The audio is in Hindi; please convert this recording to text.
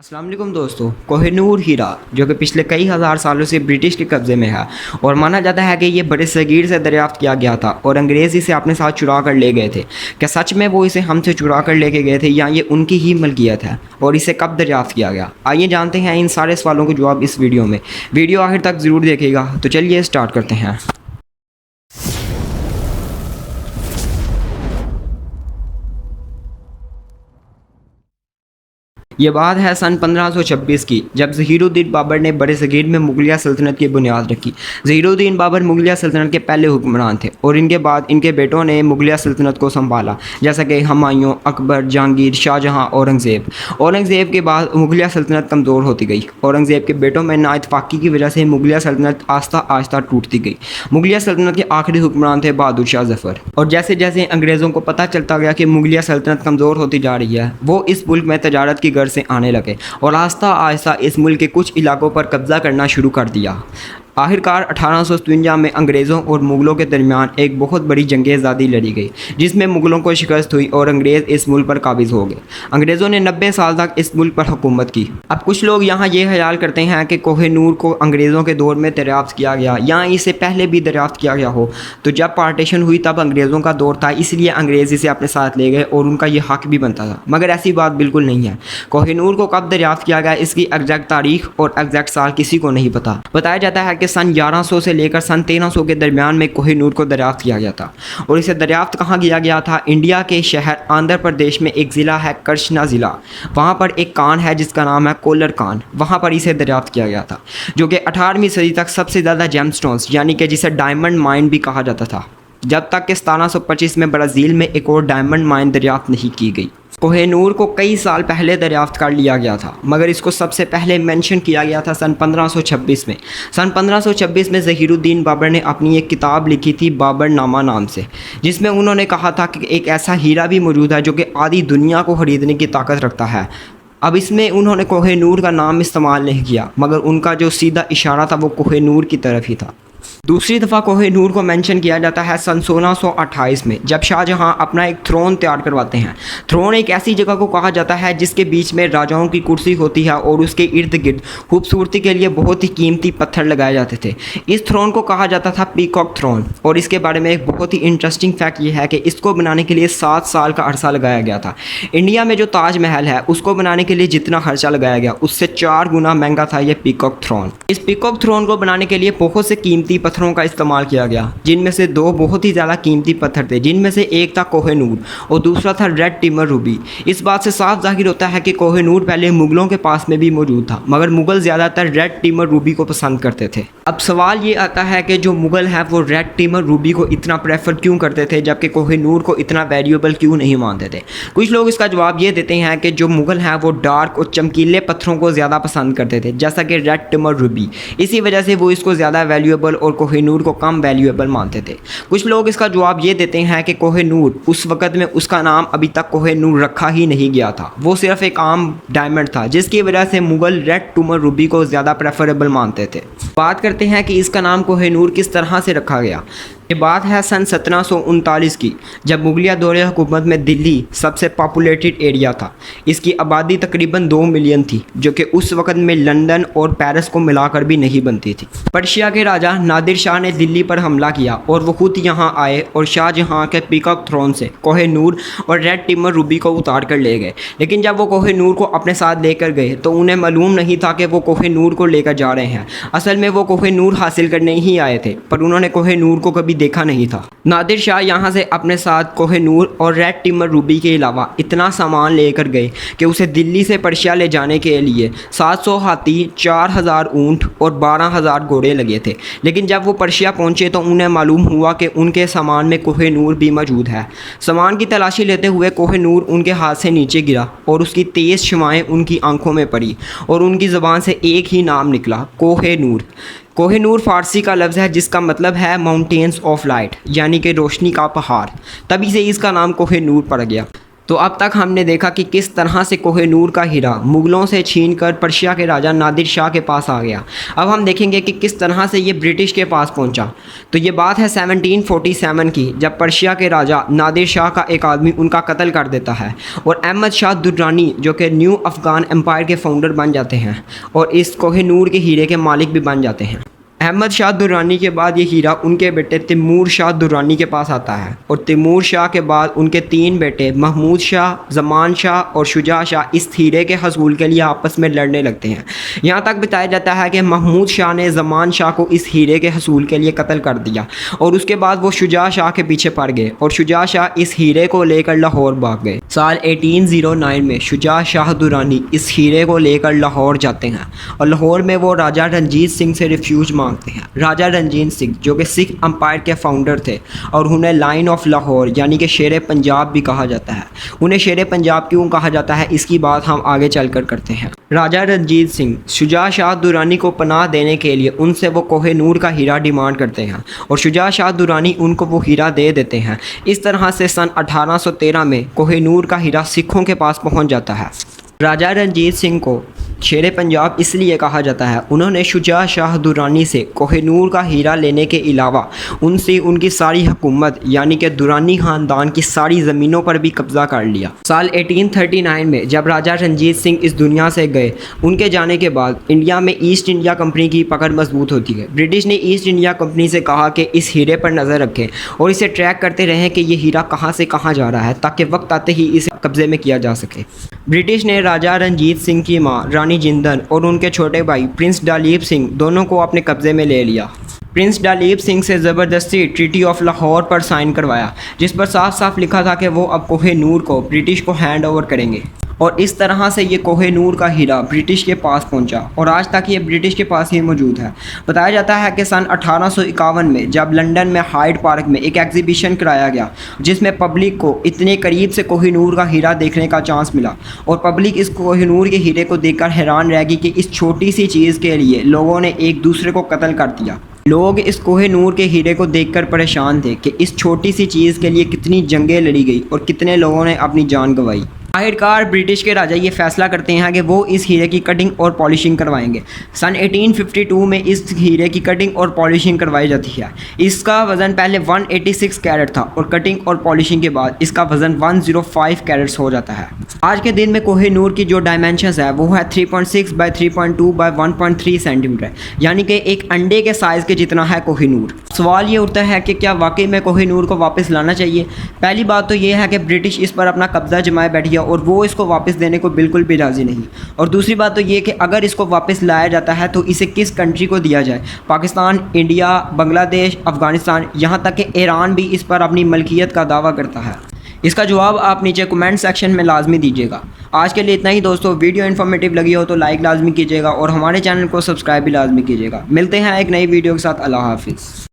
अस्सलाम वालेकुम दोस्तों। कोहिनूर हीरा जो कि पिछले कई हज़ार सालों से ब्रिटिश के कब्ज़े में है और माना जाता है कि ये बड़े सगीर से दरियाफ़्त किया गया था और अंग्रेज़ इसे अपने साथ चुरा कर ले गए थे। क्या सच में वो इसे हमसे चुरा कर लेके गए थे या ये उनकी ही मलकियत है और इसे कब दरियाफ़्त किया गया? आइए जानते हैं इन सारे सवालों के जवाब इस वीडियो में। वीडियो आखिर तक ज़रूर देखिएगा। तो चलिए स्टार्ट करते हैं। ये बात है सन 1526 की, जब ज़हीरुद्दीन बाबर ने बड़े सगीर में मुगलिया सल्तनत की बुनियाद रखी। ज़हीरुद्दीन बाबर मुगलिया सल्तनत के पहले हुक्मरान थे और इनके बाद इनके बेटों ने मुगलिया सल्तनत को संभाला, जैसा कि हुमायूं, अकबर, जहांगीर, शाहजहां, औरंगज़ेब। औरंगज़ेब के बाद मुगलिया सल्तनत कमज़ोर होती गई। औरंगज़ेब के बेटों में नाइतफाक़ी की वजह से मुगलिया सल्तनत आस्ता आस्ता टूटती गई। मुगलिया सल्तनत के आखिरी हुक्मरान थे बहादुर शाह ज़फ़र। और जैसे जैसे अंग्रेज़ों को पता चलता गया कि मुगलिया सल्तनत कमज़ोर होती जा रही है, वो इस मुल्क में तजारत की गर्ज से आने लगे और आहिस्ता आहिस्ता इस मुल्क के कुछ इलाकों पर कब्जा करना शुरू कर दिया। आखिरकार 1857 में अंग्रेज़ों और मुग़लों के दरमियान एक बहुत बड़ी जंग आज़ादी लड़ी गई, जिसमें मुग़लों को शिकस्त हुई और अंग्रेज़ इस मुल्क पर काबिज़ हो गए। अंग्रेज़ों ने 90 साल तक इस मुल्क पर हुकूमत की। अब कुछ लोग यहाँ ये ख्याल करते हैं कि कोहिनूर को अंग्रेज़ों के दौर में दरियाफ़्त किया गया या इससे पहले भी दरियाफ़्त किया गया हो, तो जब पार्टीशन हुई तब अंग्रेज़ों का दौर था, इसलिए अंग्रेज़ इसे अपने साथ ले गए और उनका ये हक़ भी बनता था। मगर ऐसी बात बिल्कुल नहीं है। कोहिनूर को कब दरियाफ़्त किया गया, इसकी एग्जैक्ट तारीख और एग्जैक्ट साल किसी को नहीं पता। बताया जाता है कि सन 1100 से लेकर सन 1300 के दरमियान में कोहिनूर को दरियाफ़्त किया गया था। और इसे दरियाफ़्त कहाँ किया गया था? इंडिया के शहर आंध्र प्रदेश में एक ज़िला है कृष्णा ज़िला, वहाँ पर एक कान है जिसका नाम है कोल्लर कान, वहाँ पर इसे दरियाफ़्त किया गया था, जो कि 18वीं सदी तक सबसे ज़्यादा जेमस्टोन्स यानी कि जिसे डायमंड माइन भी कहा जाता था, जब तक कि 1725 में ब्राज़ील में एक और डायमंड माइन दरियाफ़्त नहीं की गई। कोहिनूर को कई साल पहले दरियाफ़्त कर लिया गया था, मगर इसको सबसे पहले मेंशन किया गया था सन 1526 में। सन 1526 में ज़हीरुद्दीन बाबर ने अपनी एक किताब लिखी थी बाबरनामा नाम से, जिसमें उन्होंने कहा था कि एक ऐसा हीरा भी मौजूद है जो कि आधी दुनिया को ख़रीदने की ताकत रखता है। अब इसमें उन्होंने कोहिनूर का नाम इस्तेमाल नहीं किया, मगर उनका जो सीधा इशारा था वो कोहिनूर की तरफ ही था। दूसरी दफ़ा कोहिनूर को मेंशन किया जाता है सन 1628 में, जब शाहजहां अपना एक थ्रोन तैयार करवाते हैं। थ्रोन एक ऐसी जगह को कहा जाता है जिसके बीच में राजाओं की कुर्सी होती है और उसके इर्द गिर्द खूबसूरती के लिए बहुत ही कीमती पत्थर लगाए जाते थे। इस थ्रोन को कहा जाता था पीकॉक थ्रोन। और इसके बारे में एक बहुत ही इंटरेस्टिंग फैक्ट ये है कि इसको बनाने के लिए 7 साल का अरसा लगाया गया था। इंडिया में जो ताजमहल है उसको बनाने के लिए जितना खर्चा लगाया गया उससे 4 गुना महंगा था ये पीकॉक थ्रोन। इस पीकॉक थ्रोन को बनाने के लिए बहुत से कीमती पत्थरों का इस्तेमाल किया गया, जिनमें से 2 बहुत ही ज़्यादा कीमती पत्थर थे, जिनमें से एक था कोहिनूर और दूसरा था रेड टिमर रूबी। इस बात से साफ जाहिर होता है कि कोहिनूर पहले मुग़लों के पास में भी मौजूद था, मगर मुग़ल ज़्यादातर रेड टिमर रूबी को पसंद करते थे। अब सवाल ये आता है कि जो मुग़ल हैं वो रेड टिमर रूबी को इतना प्रेफर क्यों करते थे, जबकि कोहिनूर को इतना वैल्यूएबल क्यों नहीं मानते थे? कुछ लोग इसका जवाब ये देते हैं कि जो मुग़ल हैं वो डार्क और चमकीले पत्थरों को ज़्यादा पसंद करते थे, जैसा कि रेड टिमर रूबी। इसी वजह से वो इसको ज़्यादा वैल्यूएबल और कोहिनूर को कम वैल्यूएबल मानते थे। कुछ लोग इसका जवाब ये देते हैं कि कोहिनूर उस वक़्त में उसका नाम अभी तक कोहिनूर रखा ही नहीं गया था, वो सिर्फ एक आम डायमंड था, जिसकी वजह से मुग़ल रेड टिमर रूबी को ज़्यादा प्रेफरेबल मानते थे। बात करते हैं कि इसका नाम कोहिनूर किस तरह से रखा गया। ये बात है सन 1739 की, जब मुगलिया दौरे हुकूमत में दिल्ली सबसे पॉपुलेटेड एरिया था। इसकी आबादी तकरीबन 2 मिलियन थी, जो कि उस वक़्त में लंदन और पेरिस को मिलाकर भी नहीं बनती थी। पर्शिया के राजा नादिर शाह ने दिल्ली पर हमला किया और वो खुद यहाँ आए और शाहजहाँ के पीकॉक थ्रोन से कोहिनूर और रेड टिमर रूबी को उतार कर ले गए। लेकिन जब वो कोहिनूर को अपने साथ लेकर गए तो उन्हें मालूम नहीं था कि वो कोहिनूर को लेकर जा रहे हैं। असल में वो कोहिनूर हासिल करने ही आए थे, पर उन्होंने कोहिनूर को कभी देखा नहीं था। नादिर शाह यहाँ से अपने साथ कोहिनूर और रेड टिमर रूबी के अलावा इतना सामान लेकर गए कि उसे दिल्ली से पर्शिया ले जाने के लिए 700 हाथी, 4000 ऊँट और 12000 घोड़े लगे थे। लेकिन जब वो पर्शिया पहुँचे तो उन्हें मालूम हुआ कि उनके सामान में कोहिनूर भी मौजूद है। सामान की तलाशी लेते हुए कोहिनूर उनके हाथ से नीचे गिरा और उसकी तेज़ शुआएँ उनकी आंखों में पड़ी और उनकी ज़बान से एक ही नाम निकला, कोहिनूर। कोहिनूर फ़ारसी का लफ्ज़ है जिसका मतलब है माउंटेन्स ऑफ लाइट, यानी कि रोशनी का पहाड़। तभी से इसका नाम कोहिनूर पड़ गया। तो अब तक हमने देखा कि किस तरह से कोहिनूर का हीरा मुग़लों से छीनकर पर्शिया के राजा नादिर शाह के पास आ गया। अब हम देखेंगे कि किस तरह से ये ब्रिटिश के पास पहुंचा। तो ये बात है 1747 की, जब पर्शिया के राजा नादिर शाह का एक आदमी उनका कत्ल कर देता है और अहमद शाह दुर्रानी जो कि न्यू अफ़गान एम्पायर के फाउंडर बन जाते हैं और इस कोहिनूर के हीरे के मालिक भी बन जाते हैं। अहमद शाह दुर्रानी के बाद ये हीरा उनके बेटे तैमूर शाह दुर्रानी के पास आता है और तैमूर शाह के बाद उनके 3 बेटे महमूद शाह, ज़मान शाह और शुजा शाह इस हीरे के हसूल के लिए आपस में लड़ने लगते हैं। यहाँ तक बताया जाता है कि महमूद शाह ने ज़मान शाह को इस हीरे के हसूल के लिए कत्ल कर दिया और उसके बाद वो शुजा शाह के पीछे पड़ गए और शुजा शाह इस हीरे को लेकर लाहौर भाग गए। साल 1809 में शुजा शाह दुर्रानी इस हीरे को लेकर लाहौर जाते हैं और लाहौर में वो राजा रंजीत सिंह से रिफ्यूज मांगते हैं। राजा रंजीत सिंह जो कि सिख अंपायर के फाउंडर थे और उन्हें लाइन ऑफ लाहौर यानी कि शेर पंजाब भी कहा जाता है। उन्हें शेर पंजाब क्यों कहा जाता है इसकी बात हम आगे चलकर करते हैं। राजा रंजीत सिंह शुजा शाह दुर्रानी को पनाह देने के लिए उनसे वो कोहिनूर का हीरा डिमांड करते हैं और शुजा शाह दुर्रानी उनको वो हीरा दे देते हैं। इस तरह से सन 1813 में कोहिनूर का हीरा सिखों के पास पहुंच जाता है। राजा रंजीत सिंह को शेर पंजाब इसलिए कहा जाता है, उन्होंने शुजा शाह दुर्रानी से कोहिनूर का हीरा लेने के अलावा उनसे उनकी सारी हुकूमत यानी कि दुरानी ख़ानदान की सारी ज़मीनों पर भी कब्ज़ा कर लिया। साल 1839 में जब राजा रंजीत सिंह इस दुनिया से गए, उनके जाने के बाद इंडिया में ईस्ट इंडिया कंपनी की पकड़ मजबूत होती है। ब्रिटिश ने ईस्ट इंडिया कंपनी से कहा कि इस हीरे पर नज़र रखें और इसे ट्रैक करते रहें कि ये हीरा कहाँ से कहाँ जा रहा है ताकि वक्त आते ही इसे कब्ज़े में किया जा सके। ब्रिटिश ने राजा रंजीत सिंह की मां रानी जिंदल और उनके छोटे भाई प्रिंस दलीप सिंह दोनों को अपने कब्ज़े में ले लिया। प्रिंस दलीप सिंह से ज़बरदस्ती ट्रीटी ऑफ लाहौर पर साइन करवाया, जिस पर साफ साफ लिखा था कि वो अब कोहिनूर को ब्रिटिश को हैंड ओवर करेंगे और इस तरह से ये कोहिनूर का हीरा ब्रिटिश के पास पहुंचा और आज तक ये ब्रिटिश के पास ही मौजूद है। बताया जाता है कि सन 1851 में जब लंदन में हाइड पार्क में एक एग्जीबिशन कराया गया जिसमें पब्लिक को इतने करीब से कोहिनूर का हीरा देखने का चांस मिला और पब्लिक इस कोहिनूर के हीरे को देखकर हैरान रह गई कि इस छोटी सी चीज़ के लिए लोगों ने एक दूसरे को कत्ल कर दिया। लोग इस कोहिनूर के हीरे को देखकर परेशान थे कि इस छोटी सी चीज़ के लिए कितनी जंगें लड़ी गई और कितने लोगों ने अपनी जान गंवाई। आखिरकार ब्रिटिश के राजा ये फैसला करते हैं कि वो इस हीरे की कटिंग और पॉलिशिंग करवाएंगे। सन 1852 में इस हीरे की कटिंग और पॉलिशिंग करवाई जाती है। इसका वज़न पहले 186 कैरेट था और कटिंग और पॉलिशिंग के बाद इसका वज़न 105 कैरेट्स हो जाता है। आज के दिन में कोहिनूर की जो डायमेंशंस है वो है 3.6 बाई 3.2 बाई 1.3 सेंटीमीटर, यानी कि एक अंडे के साइज़ के जितना है कोहिनूर। सवाल ये उठता है कि क्या वाकई में कोहिनूर को वापस लाना चाहिए। पहली बात तो ये है कि ब्रिटिश इस पर अपना कब्जा जमाए बैठ गया और वो इसको वापस देने को बिल्कुल भी राज़ी नहीं। और दूसरी बात तो ये कि अगर इसको वापस लाया जाता है तो इसे किस कंट्री को दिया जाए। पाकिस्तान, इंडिया, बांग्लादेश, अफ़गानिस्तान, यहाँ तक कि ईरान भी इस पर अपनी मलकियत का दावा करता है। इसका जवाब आप नीचे कमेंट सेक्शन में लाजमी दीजिएगा। आज के लिए इतना ही दोस्तों। वीडियो इन्फॉर्मेटिव लगी हो तो लाइक लाजमी कीजिएगा और हमारे चैनल को सब्सक्राइब भी लाजमी कीजिएगा। मिलते हैं एक नई वीडियो के साथ। अल्लाह हाफिज़।